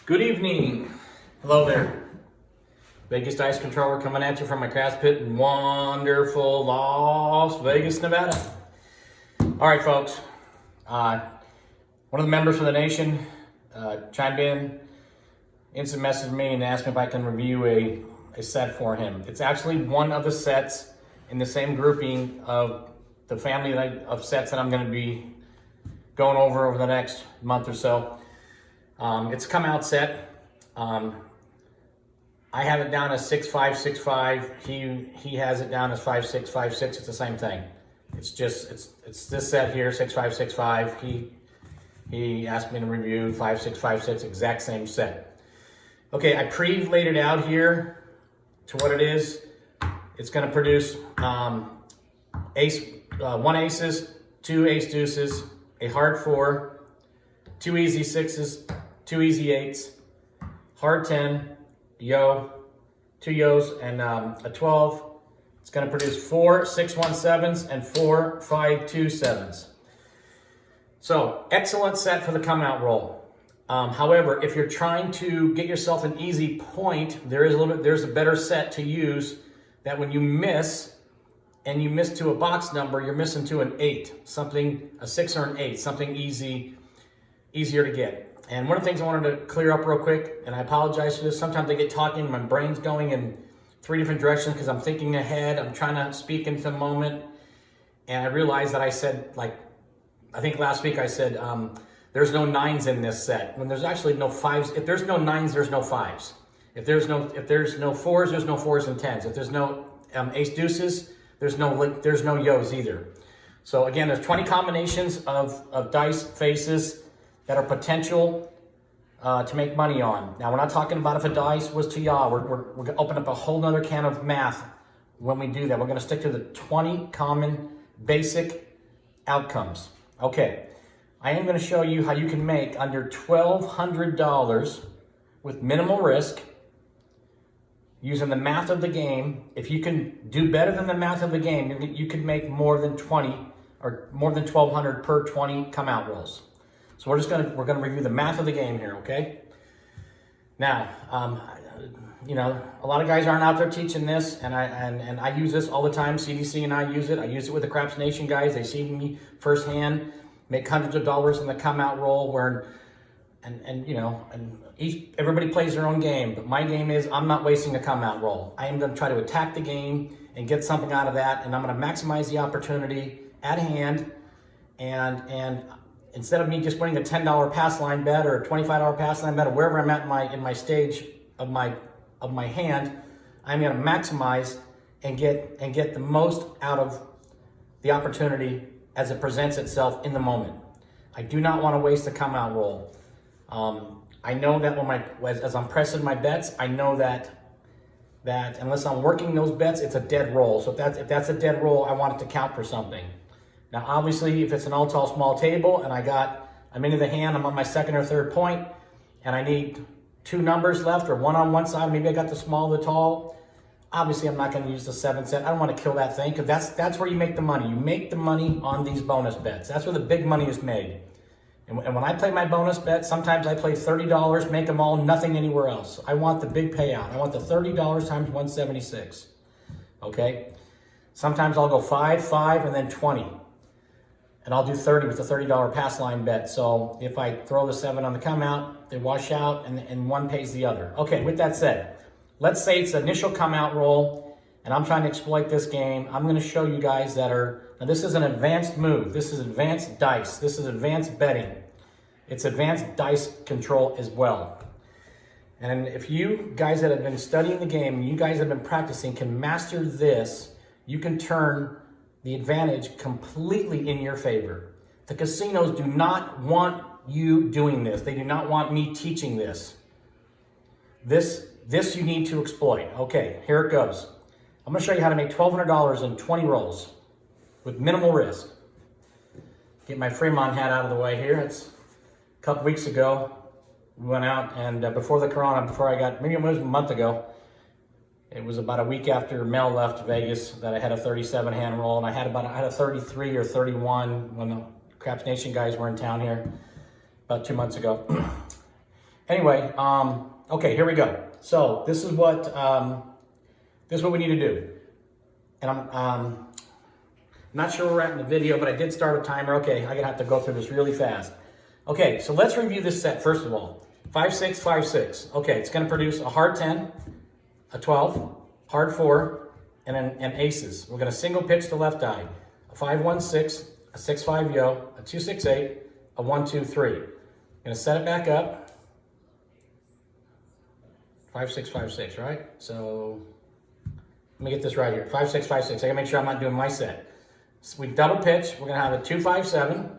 Good evening. Hello there. Vegas Dice Controller coming at you from my craps pit in wonderful Las Vegas, Nevada. All right, folks. One of the members of the nation chimed in, instant messaged me and asked me if I can review a set for him. It's actually one of the sets in the same grouping of the family of sets that I'm going to be going over the next month or so. It's a come out set. I have it down as 6.5, 6.5. He has it down as 5.6, 5.6. It's the same thing. It's just it's this set here, 6.5, 6.5. He asked me to review 5.6, 5.6, exact same set. Okay, I pre-laid it out here to what it is. It's going to produce one aces, two ace deuces, a hard four, two easy sixes, two easy eights, hard 10, yo, two yos, and a 12. It's going to produce 4 6-1-7s and 4 5-2-7s. So, excellent set for the come out roll. However, if you're trying to get yourself an easy point, there's a better set to use that when you miss, and you miss to a box number, you're missing to an 8, a 6 or an 8, something easier to get. And one of the things I wanted to clear up real quick, and I apologize for this, sometimes I get talking, my brain's going in 3 different directions because I'm thinking ahead, I'm trying to speak into the moment, and I realized that I said, I think last week I said, there's no 9s in this set, when there's actually no 5s. If there's no 9s, there's no 5s. If there's no 4s, there's no 4s and 10s. If there's no ace deuces, there's no yos either. So again, there's 20 combinations of dice faces that are potential to make money on. Now, we're not talking about if a dice was to yaw. We're going to open up a whole nother can of math when we do that. We're going to stick to the 20 common basic outcomes. Okay, I am going to show you how you can make under $1,200 with minimal risk using the math of the game. If you can do better than the math of the game, you can make more than 20 or more than 1,200 per 20 come out rolls. So we're going to review the math of the game here, okay? Now, a lot of guys aren't out there teaching this, and I use this all the time. CDC and I use it. I use it with the Craps Nation guys. They see me firsthand make hundreds of dollars in the come out roll, everybody plays their own game. But my game is I'm not wasting a come out roll. I am going to try to attack the game and get something out of that, and I'm going to maximize the opportunity at hand, and instead of me just winning a $10 pass line bet or a $25 pass line bet or wherever I'm at in my stage of my hand, I'm going to maximize and get the most out of the opportunity as it presents itself in the moment. I do not want to waste the come out roll. I know that as I'm pressing my bets, I know that unless I'm working those bets, it's a dead roll. So if that's a dead roll, I want it to count for something. Now, obviously, if it's an all tall small table and I'm into the hand, I'm on my second or third point, and I need 2 numbers left or one on one side, maybe I got the small, the tall. Obviously, I'm not going to use the 7 set. I don't want to kill that thing because that's where you make the money. You make the money on these bonus bets. That's where the big money is made. And when I play my bonus bet, sometimes I play $30, make them all, nothing anywhere else. I want the big payout. I want the $30 times 176. Okay? Sometimes I'll go 5, 5, and then 20. And I'll do 30 with the $30 pass line bet. So if I throw the 7 on the come out, they wash out and one pays the other. Okay, with that said, let's say it's the initial come out roll and I'm trying to exploit this game. I'm going to show you guys now this is an advanced move. This is advanced dice. This is advanced betting. It's advanced dice control as well. And if you guys that have been studying the game and you guys have been practicing can master this, you can turn the advantage completely in your favor. The casinos do not want you doing this. They do not want me teaching this. This you need to exploit. Okay, here it goes. I'm gonna show you how to make $1,200 in 20 rolls with minimal risk. Get my Fremont hat out of the way here. It's a couple weeks ago. We went out and before the corona, maybe it was a month ago, it was about a week after Mel left Vegas that I had a 37 hand roll, and I had a 33 or 31 when the Craps Nation guys were in town here about 2 months ago. Anyway, okay, here we go. So this is what we need to do. And I'm not sure where we're at in the video, but I did start a timer. Okay, I'm gonna have to go through this really fast. Okay, so let's review this set first of all. 5, 6, 5, 6. Okay, it's gonna produce a hard 10, a 12, hard 4, and aces. We're gonna single pitch the left die. A 5, 1, 6, a 6, 5 yo, a 2, 6, 8, a 1, 2, 3. I'm gonna set it back up. 5, 6, 5, 6, right? So let me get this right here. 5, 6, 5, 6. I gotta make sure I'm not doing my set. So we double pitch. We're gonna have a 2, 5, 7,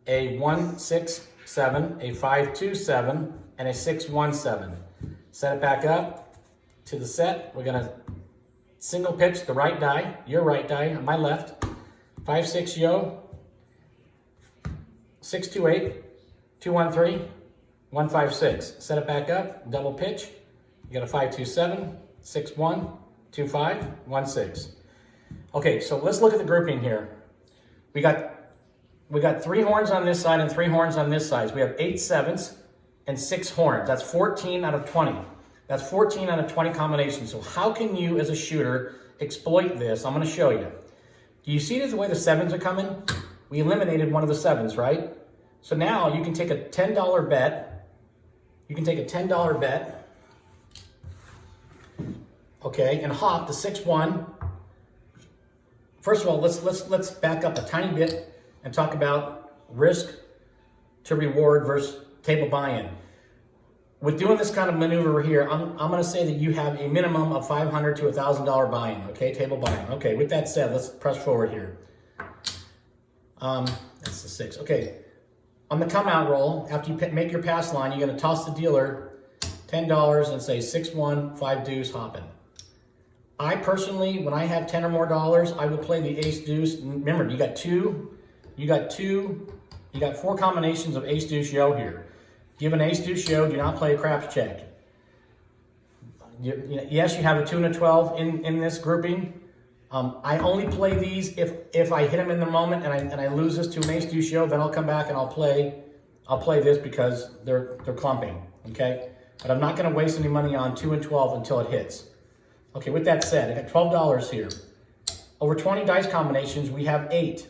a 1, 6, 7, a 5, 2, 7, and a 6, 1, 7. Set it back up to the set. We're gonna single pitch the right die, your right die on my left. 5, 6 yo, 6, 2, 8, 2, 1, 3, 1, 5, 6. Set it back up, double pitch. You got a 5, 2, 7, 6, 1, 2, 5, 1, 6. Okay, so let's look at the grouping here. We got 3 horns on this side and 3 horns on this side. So we have 8 sevens and 6 horns. That's 14 out of 20. That's 14 out of 20 combinations. So how can you, as a shooter, exploit this? I'm gonna show you. Do you see the way the sevens are coming? We eliminated one of the sevens, right? So now you can take a $10 bet. You can take a $10 bet, okay, and hop the 6, 1. First of all, let's back up a tiny bit and talk about risk to reward versus table buy-in. With doing this kind of maneuver here, I'm going to say that you have a minimum of $500 to $1,000 buy-in, okay, table buy-in. Okay, with that said, let's press forward here. That's the 6. Okay, on the come-out roll, after you make your pass line, you're going to toss the dealer $10 and say 6, 1, 5 deuce, hopping. I personally, when I have 10 or more dollars, I will play the ace deuce. Remember, you got 4 combinations of ace deuce yo here. Give an ace deuce yo, do not play a craps check. Yes, you have a 2 and a 12 in this grouping. I only play these if I hit them in the moment and I lose this to an ace deuce yo, then I'll come back and I'll play this because they're clumping, okay? But I'm not gonna waste any money on 2 and 12 until it hits. Okay, with that said, I got $12 here. Over 20 dice combinations, we have 8.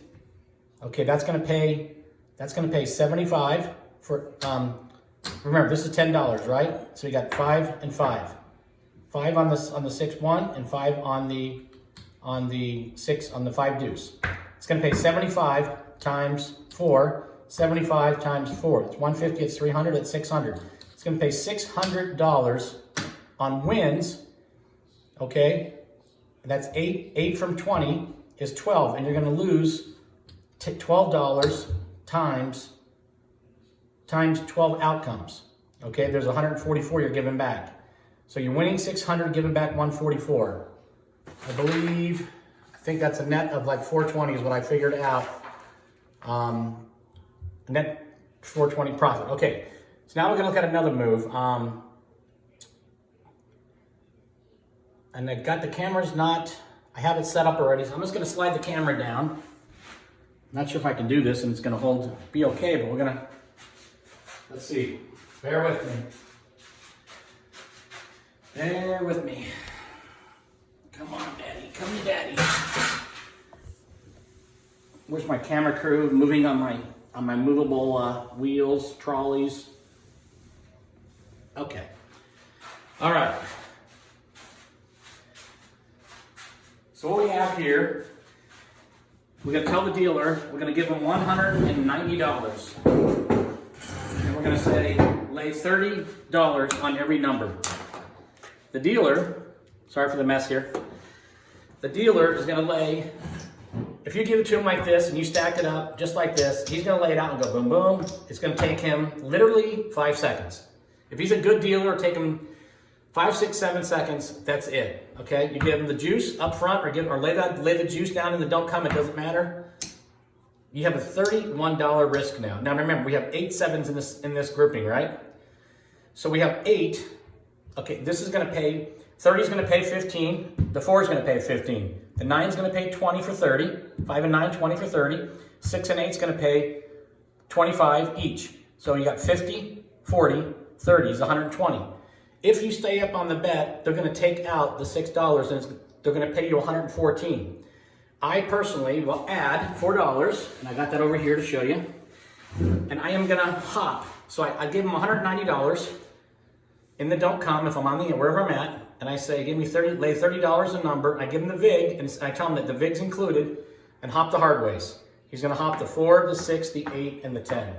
Okay, that's gonna pay 75 for, remember, this is $10, right? So we got 5 and 5. 5 on the 6, 1, and 5 on the 6, on the 5 deuce. It's gonna pay 75 times 4, 75 times 4. It's 150, it's 300, it's 600. It's gonna pay $600 on wins. Okay, that's 8 from 20 is 12, and you're going to lose $12 times 12 outcomes. Okay, there's 144 you're giving back. So you're winning 600, giving back 144. I think that's a net of like 420 is what I figured out. Net 420 profit. Okay, so now we're going to look at another move. And I got the cameras I have it set up already, so I'm just gonna slide the camera down. Not sure if I can do this and it's gonna be okay, but let's see. Bear with me. Bear with me. Come on, Daddy, come to Daddy. Where's my camera crew moving on my movable wheels, trolleys? Okay. All right. So what we have here, we're going to tell the dealer, we're going to give him $190. And we're going to say, lay $30 on every number. The dealer, sorry for the mess here, the dealer is going to lay, if you give it to him like this and you stack it up just like this, he's going to lay it out and go boom, boom. It's going to take him literally 5 seconds. If he's a good dealer, it'll take him 5, 6, 7 seconds, that's it. Okay, you give them the juice up front or lay the juice down in the don't come, it doesn't matter. You have a $31 risk now. Now remember, we have 8 sevens in this grouping, right? So we have 8. Okay, this is gonna pay, 30 is gonna pay 15, the 4 is gonna pay 15. The 9 is gonna pay 20 for 30, 5 and 9, 20 for 30, 6 and 8 is gonna pay 25 each. So you got 50, 40, 30 is 120. If you stay up on the bet, they're going to take out the $6 and they're going to pay you 114. I personally will add $4, and I got that over here to show you, and I am going to hop. So I give them $190 in the don't come if I'm on the wherever I'm at, and I say give me lay $30 a number. I give him the vig, and I tell him that the vig's included, and hop the hard ways. He's going to hop the 4, the 6, the 8, and the 10.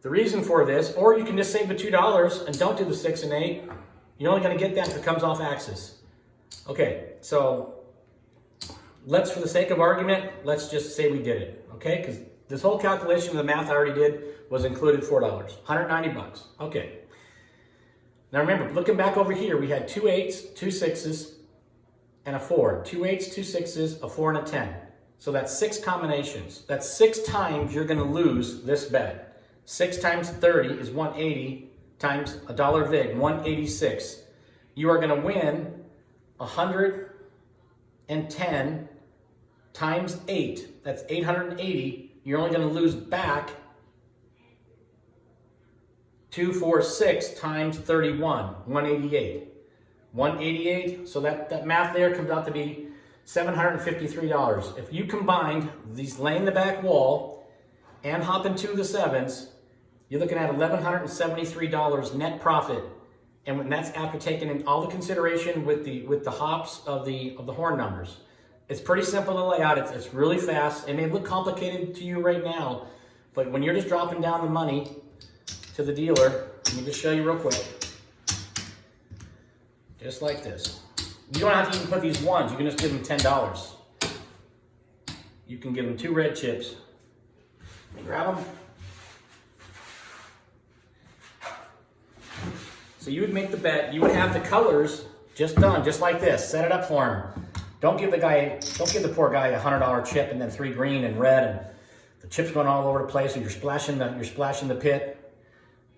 The reason for this, or you can just save the $2 and don't do the 6 and 8. You're only going to get that if it comes off axis. Okay, so let's, for the sake of argument, let's just say we did it. Okay, because this whole calculation of the math I already did was included $4, 190 bucks. Okay. Now remember, looking back over here, we had 2 8s, 2 6s, and a 4. 2 8s, 2 6s, a 4, and a 10. So that's 6 combinations. That's 6 times you're going to lose this bet. 6 times 30 is 180 times $1 vig, 186. You are going to win 110 times 8. That's 880. You're only going to lose back 246 times 31, 188. 188, so that math there comes out to be $753. If you combined these laying the back wall and hopping 2 of the 7s, you're looking at $1,173 net profit, and that's after taking in all the consideration with the hops of the horn numbers. It's pretty simple to lay out. It's really fast. It may look complicated to you right now, but when you're just dropping down the money to the dealer, let me just show you real quick. Just like this. You don't have to even put these ones. You can just give them $10. You can give them 2 red chips. Let me grab them. So you would make the bet. You would have the colors just done, just like this. Set it up for him. Don't give the poor guy a $100 chip and then 3 green and red and the chips going all over the place and you're splashing the pit.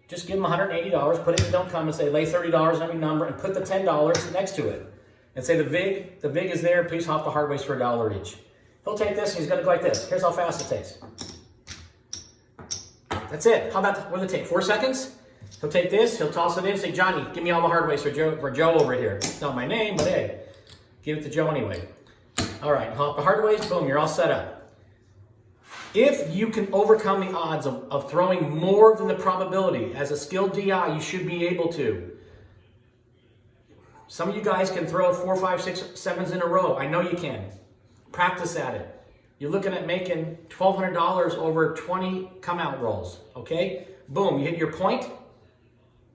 Just give him $180, put it in don't come and say lay $30 on every number and put the $10 next to it. And say the vig is there, please hop the hard ways for $1 each. He'll take this and he's gonna go like this. Here's how fast it takes. That's it. What will it take? 4 seconds? He'll take this, he'll toss it in, say, Johnny, give me all the hard ways for Joe over here. It's not my name, but hey, give it to Joe anyway. All right, hop the hard ways, boom, you're all set up. If you can overcome the odds of throwing more than the probability, as a skilled DI, you should be able to. Some of you guys can throw 4, 5, 6, 7s in a row. I know you can. Practice at it. You're looking at making $1,200 over 20 come-out rolls, okay? Boom, you hit your point.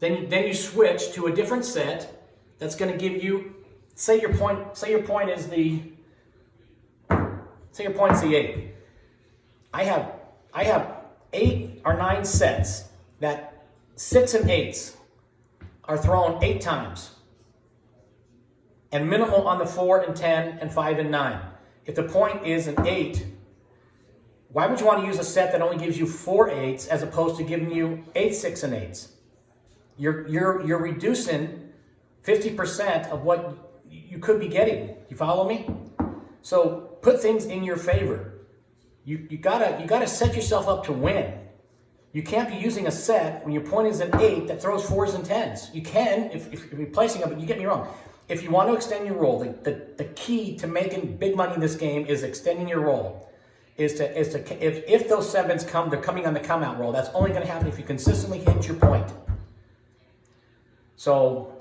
Then you switch to a different set that's going to give you, say your point is the 8. I have 8 or 9 sets that 6 and 8s are thrown 8 times. And minimal on the 4 and 10 and 5 and 9. If the point is an 8, why would you want to use a set that only gives you 4 8s as opposed to giving you 8 6 and 8s? You're reducing 50% of what you could be getting. You follow me? So put things in your favor. You gotta set yourself up to win. You can't be using a set when your point is an 8 that throws 4s and 10s. You can if you're replacing them, but you get me wrong. If you want to extend your roll, the key to making big money in this game is extending your roll. If those 7s come, they're coming on the come out roll. That's only going to happen if you consistently hit your point. So,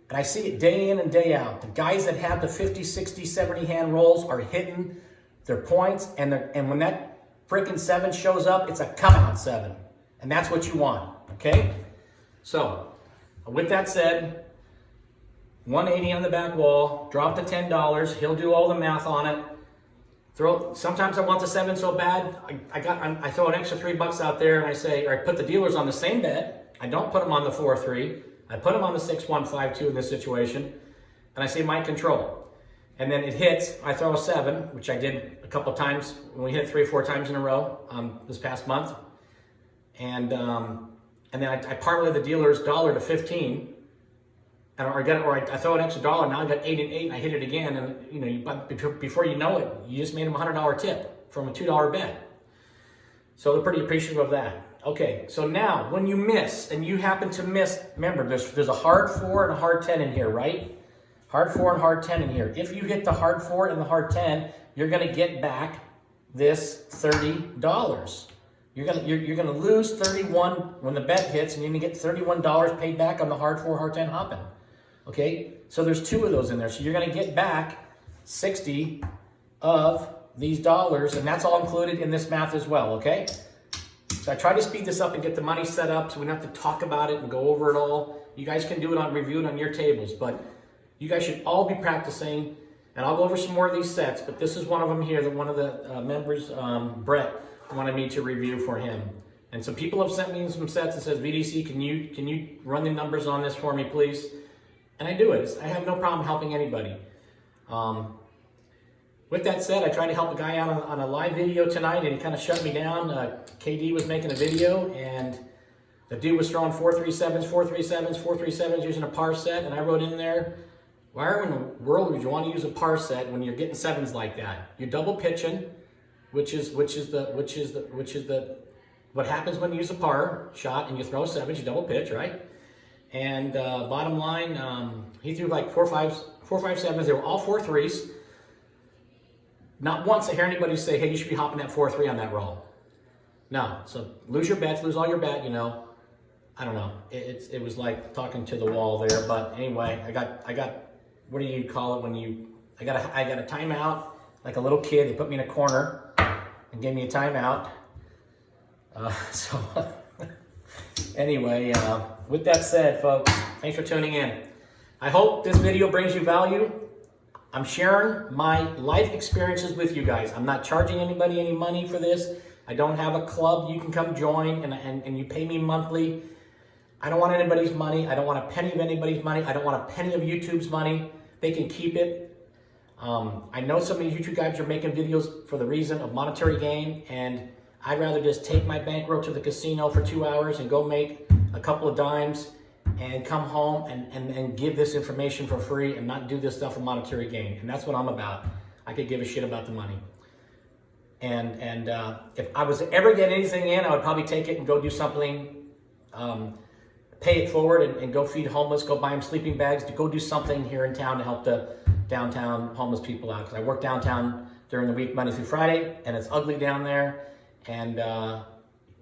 and I see it day in and day out. The guys that have the 50, 60, 70 hand rolls are hitting their points, and when that freaking 7 shows up, it's a come out 7. And that's what you want, okay? So, with that said, 180 on the back wall, drop the $10, he'll do all the math on it. Sometimes I want the 7 so bad, I throw an extra $3 out there and I say, or I put the dealers on the same bet. I don't put them on the 4-3. I put them on the 6-1-5-2 in this situation, and I say my control. And then it hits, I throw a 7, which I did a couple times when we hit 3 or 4 times in a row this past month. And then I parlay the dealers $1 to 15. I throw an extra $1, now I got 8 and 8, and I hit it again, and before you know it, you just made them a $100 tip from a $2 bet. So they're pretty appreciative of that. Okay, so now when you miss, and you happen to miss, remember there's a hard 4 and a hard 10 in here, right? Hard 4 and hard 10 in here. If you hit the hard 4 and the hard 10, you're gonna get back this $30. You're gonna lose 31 when the bet hits, and you're gonna get $31 paid back on the hard 4, hard 10 hopping. Okay, so there's 2 of those in there, so you're gonna get back 60 of these dollars, and that's all included in this math as well. Okay. So I try to speed this up and get the money set up so we don't have to talk about it and go over it all. You guys can do it on review it on your tables, but you guys should all be practicing. And I'll go over some more of these sets, but this is one of them here that one of the members, Brett, wanted me to review for him. And some people have sent me some sets that says, VDC, can you run the numbers on this for me, please? And I do it. I have no problem helping anybody. With that said, I tried to help a guy out on a live video tonight, and he kind of shut me down. KD was making a video, and the dude was throwing 4-3-7s, 4-3-7s, 4-3-7s using a par set, and I wrote in there, why in the world would you want to use a par set when you're getting 7s like that? You're double pitching, which is what happens when you use a par shot and you throw 7s, you double pitch, right? And bottom line, he threw like 4-5 7s. They were all 4-3s. Not once I hear anybody say, hey, you should be hopping that 4-3 on that roll. No, so lose your bets, lose all your bet, you know. I don't know. It was like talking to the wall there, but anyway, I got what do you call it when you, I got a timeout, like a little kid. They put me in a corner and gave me a timeout. So anyway, with that said, folks, thanks for tuning in. I hope this video brings you value. I'm sharing my life experiences with you guys. I'm not charging anybody any money for this. I don't have a club you can come join and you pay me monthly. I don't want anybody's money. I don't want a penny of anybody's money. I don't want a penny of YouTube's money. They can keep it. I know some of these YouTube guys are making videos for the reason of monetary gain, and I'd rather just take my bankroll to the casino for 2 hours and go make a couple of dimes and come home and give this information for free and not do this stuff for monetary gain. And that's what I'm about. I could give a shit about the money. And if I was to ever get anything in, I would probably take it and go do something, pay it forward and go feed homeless, go buy them sleeping bags, to go do something here in town to help the downtown homeless people out. Because I work downtown during the week, Monday through Friday, and it's ugly down there. And,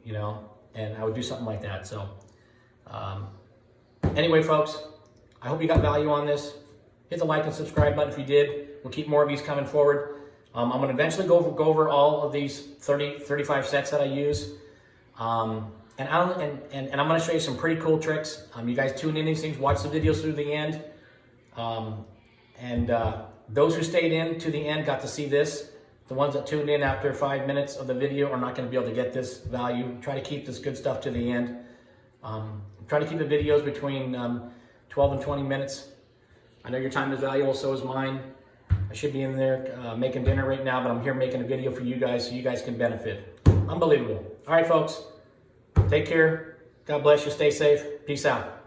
you know, and I would do something like that. So, anyway, folks, I hope you got value on this. Hit the like and subscribe button if you did. We'll keep more of these coming forward. I'm going to eventually go over all of these 35 sets that I use. And I'm going to show you some pretty cool tricks. You guys tune in these things, watch the videos through the end. Those who stayed in to the end got to see this. The ones that tuned in after 5 minutes of the video are not going to be able to get this value. Try to keep this good stuff to the end. Try to keep the videos between 12 and 20 minutes. I know your time is valuable, so is mine. I should be in there making dinner right now, but I'm here making a video for you guys so you guys can benefit. Unbelievable. All right, folks. Take care. God bless you. Stay safe. Peace out.